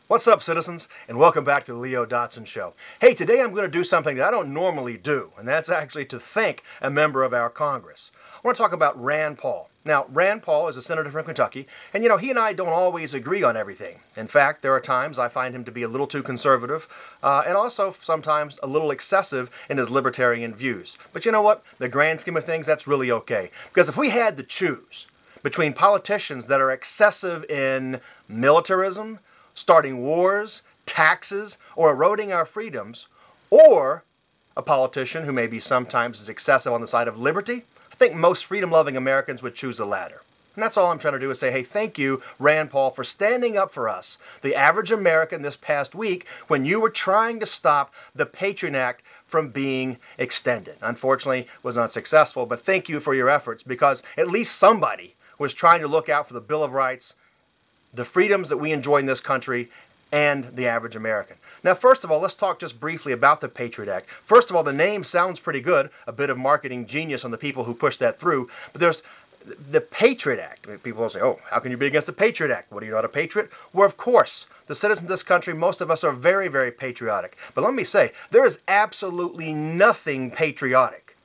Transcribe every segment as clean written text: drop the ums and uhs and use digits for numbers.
What's up, citizens, and welcome back to the Leo Dotson Show. Hey, today I'm going to do something that I don't normally do, and that's actually to thank a member of our Congress. I want to talk about Rand Paul. Now, Rand Paul is a senator from Kentucky, and he and I don't always agree on everything. In fact, there are times I find him to be a little too conservative, and also sometimes a little excessive in his libertarian views. But you know what? The grand scheme of things, that's really okay. Because if we had to choose between politicians that are excessive in militarism, starting wars, taxes, or eroding our freedoms, or a politician who maybe sometimes is excessive on the side of liberty, I think most freedom-loving Americans would choose the latter. And that's all I'm trying to do is say, hey, thank you, Rand Paul, for standing up for us, the average American, this past week when you were trying to stop the Patriot Act from being extended. Unfortunately, it was not successful, but thank you for your efforts, because at least somebody was trying to look out for the Bill of Rights, the freedoms that we enjoy in this country, and the average American. Now, first of all, let's talk just briefly about the Patriot Act. First of all, the name sounds pretty good, a bit of marketing genius on the people who pushed that through, but there's the Patriot Act. People will say, oh, how can you be against the Patriot Act? What, are you not a patriot? Well, of course, the citizens of this country, most of us are very, very patriotic. But let me say, there is absolutely nothing patriotic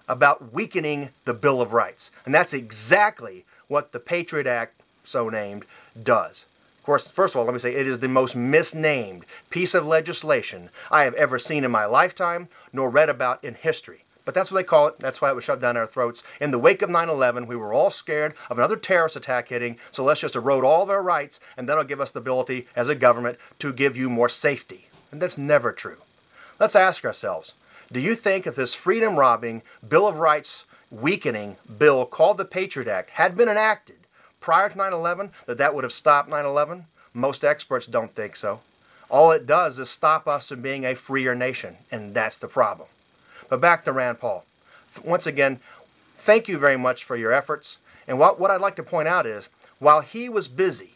about weakening the Bill of Rights. And that's exactly what the Patriot Act, so named, does. Of course, first of all, let me say it is the most misnamed piece of legislation I have ever seen in my lifetime, nor read about in history. But that's what they call it. That's why it was shoved down our throats. In the wake of 9/11, we were all scared of another terrorist attack hitting, so let's just erode all of our rights, and that'll give us the ability as a government to give you more safety. And that's never true. Let's ask ourselves, do you think if this freedom-robbing, Bill of Rights weakening bill called the Patriot Act had been enacted prior to 9/11, that would have stopped 9/11? Most experts don't think so. All it does is stop us from being a freer nation, and that's the problem. But back to Rand Paul. Once again, thank you very much for your efforts. And what I'd like to point out is, while he was busy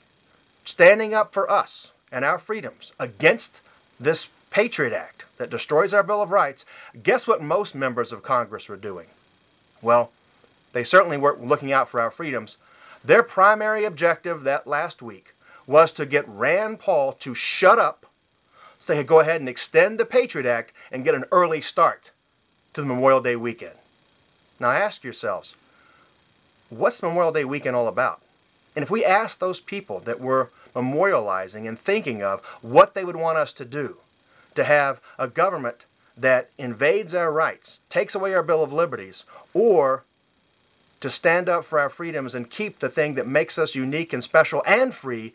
standing up for us and our freedoms against this Patriot Act that destroys our Bill of Rights, guess what most members of Congress were doing? Well, they certainly weren't looking out for our freedoms. Their primary objective that last week was to get Rand Paul to shut up so they could go ahead and extend the Patriot Act and get an early start to the Memorial Day weekend. Now ask yourselves, what's Memorial Day weekend all about? And if we ask those people that we're memorializing and thinking of what they would want us to do, to have a government that invades our rights, takes away our Bill of Liberties, or to stand up for our freedoms and keep the thing that makes us unique and special and free,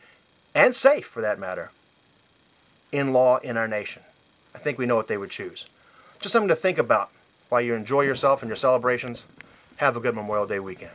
and safe for that matter, in law in our nation. I think we know what they would choose. Just something to think about while you enjoy yourself and your celebrations. Have a good Memorial Day weekend.